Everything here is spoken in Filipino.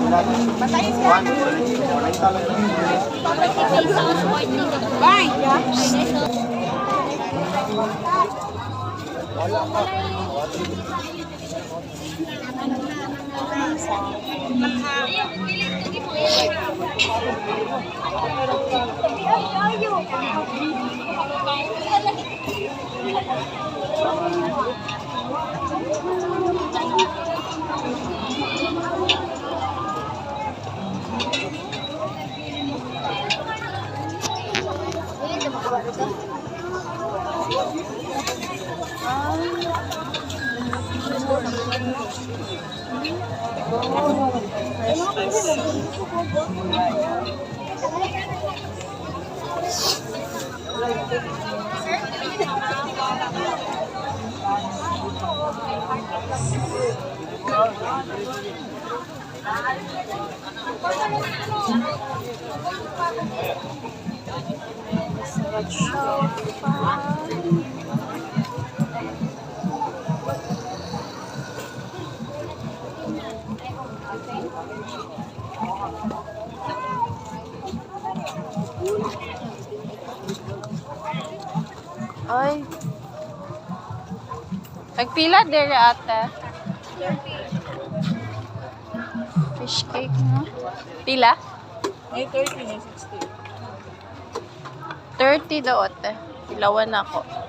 Patayin siya. Bye. Ay. Nagpila dere ate. Fish cake no? Pila? May 30 na 60. 30 daw ate. Pilawan ako.